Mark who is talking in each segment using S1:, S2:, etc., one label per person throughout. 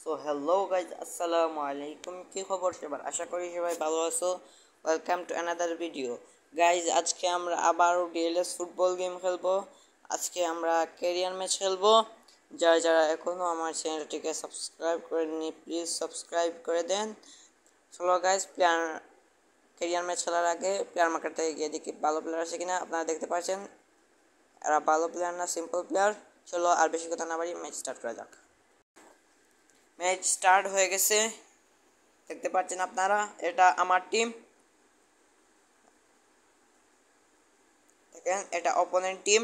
S1: So hello guys, আসসালামু আলাইকুম। কি খবর সবার? আশা করি সবাই ভালো আছো। Welcome to another video. Guys, আজকে আমরা আবারও ডিএলএস ফুটবল গেম খেলবো। আজকে আমরা ক্যারিয়ার ম্যাচ খেলবো। যারা যারা এখনও আমার চ্যানেলটিকে সাবস্ক্রাইব করেননি, প্লিজ সাবস্ক্রাইব করে দেন। চলো গাইজ, ক্যারিয়ার ম্যাচ খেলার আগে প্লেয়ার মার্কেট থেকে গিয়ে দেখি ভালো প্লেয়ার আছে কিনা। আপনারা দেখতে পাচ্ছেন এরা ভালো প্লেয়ার না, সিম্পল প্লেয়ার। চলো আর বেশি কথা না বাড়ি, ম্যাচ স্টার্ট করা যাক। ম্যাচ স্টার্ট হয়ে গেছে, দেখতে পাচ্ছেন আপনারা। এটা আমার টিম, দেখেন এটা অপোনেন্ট টিম।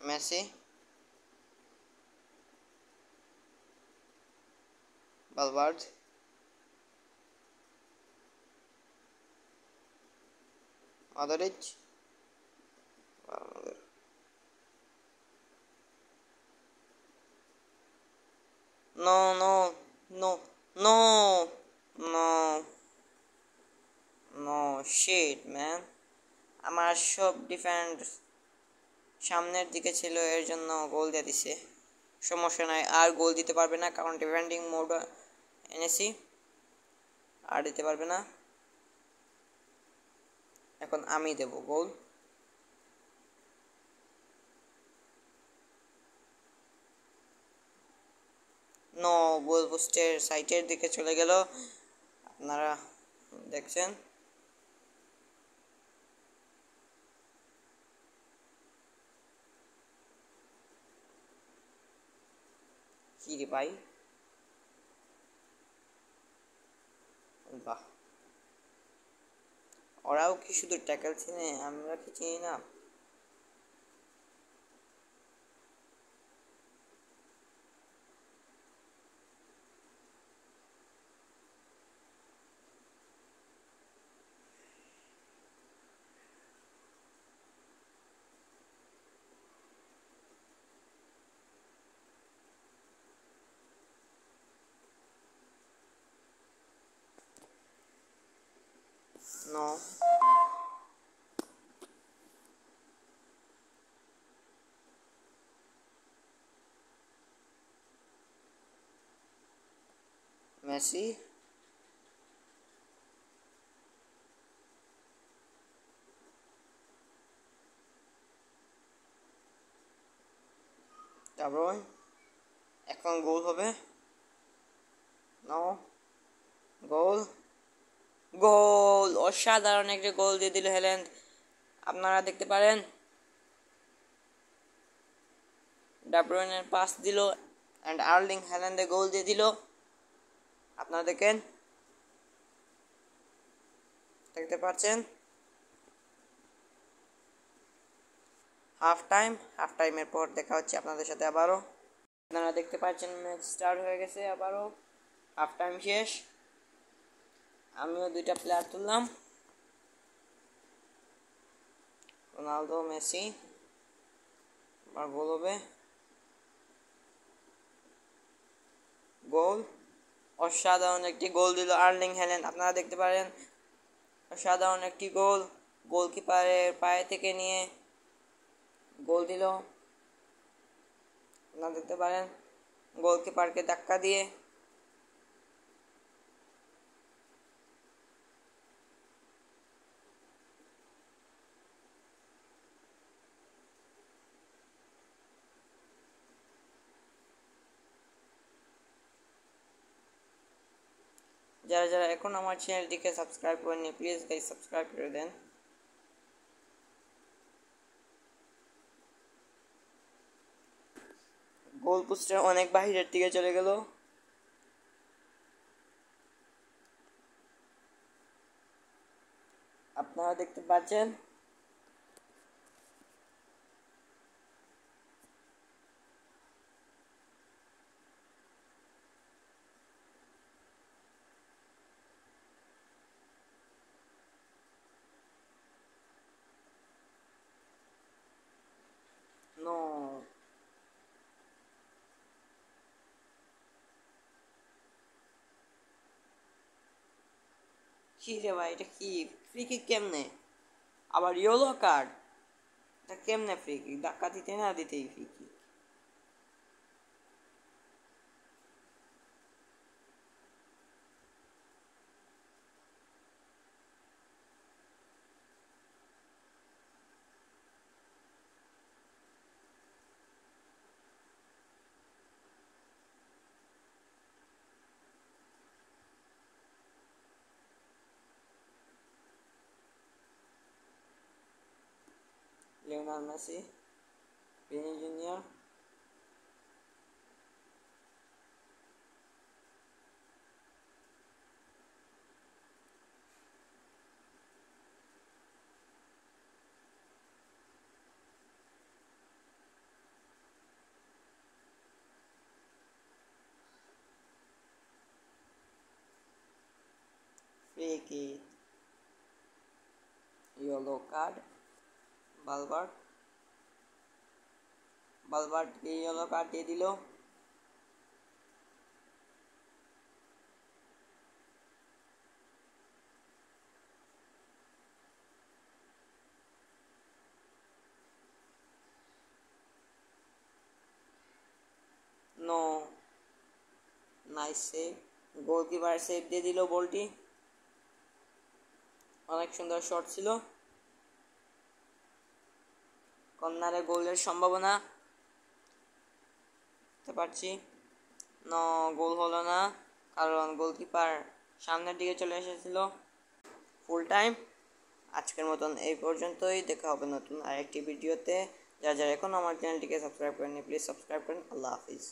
S1: মেসি, বালবার্ড, Modric, no no no no no no shit man. আমার সব ডিফেন্ড সামনের দিকে ছিল, এর জন্য গোল দিয়ে দিছে। সমস্যা নাই, আর গোল দিতে পারবে না কারণ ডিফেন্ডিং মোড এনেছি, আর দিতে পারবে না। এখন আমি দেব গোল। নো, গোল পোস্টের সাইটের দিকে চলে গেল, আপনারা দেখছেন। কি রে ভাই, বাহ! ওরাও কি শুধু ট্যাকেল চিনে, আমরা কি চিনি না? নো, মেসি, তারপর এখন গোল হবে। নো, গোল, গোল! অসাধারণ একটা গোল দিয়ে দিল হ্যাল্যান্ড, আপনারা দেখতে পারেন। ডাব্রুইনের পাস দিল অ্যান্ড আর্লিং হ্যাল্যান্ডে গোল দিয়ে দিল। আপনারা দেখেন, দেখতে পাচ্ছেন। হাফ টাইমের পর দেখা হচ্ছে আপনাদের সাথে আবারও। আপনারা দেখতে পাচ্ছেন ম্যাচ স্টার্ট হয়ে গেছে আবারও, হাফ টাইম শেষ। আমিও দুইটা প্লেয়ার তুললাম, রোনালদো, মেসি। আবার গোল হবে, গোল! অসাধারণ একটি গোল দিল আর্লিং হ্যাল্যান্ড, আপনারা দেখতে পারেন। অসাধারণ একটি গোল, গোলকিপারের পায়ে থেকে নিয়ে গোল দিল, আপনারা দেখতে পারেন। গোলকিপারকে ধাক্কা দিয়ে। যারা যারা এখন আমার চ্যানেলটিকে সাবস্ক্রাইব করেননি, প্লিজ গাইস সাবস্ক্রাইব করে দেন। গোল পোস্টের অনেক বাহিরের দিকে চলে গেল, আপনারা দেখতে পাচ্ছেন। নো, কি রে ভাই, এটা কি ফ্রি কিক কেমনে? আবার ইয়েলো কার্ড, এটা কেমনে ফ্রি কিক? ধাক্কা দিতে না দিতেই free kick? Lionel Messi, Vini junior, free kick, yellow card, বালবার্ট, বালবার্টকে ইয়েলো কার্ড দিয়ে দিল। No, nice save, goalkeeper save দিয়ে দিল বলটি। অনেক সুন্দর শট ছিল, কর্নারে গোলের সম্ভাবনা দেখতে পাচ্ছি। নো, গোল হলো না, কারণ গোলকিপার সামনের দিকে চলে এসেছিল। Full time. আজকের মতন এই পর্যন্তই, দেখা হবে নতুন আরেকটি ভিডিওতে। যারা যারা এখন আমার চ্যানেলটিকে সাবস্ক্রাইব করেননি প্লিজ সাবস্ক্রাইব করেন। আল্লাহ হাফিজ।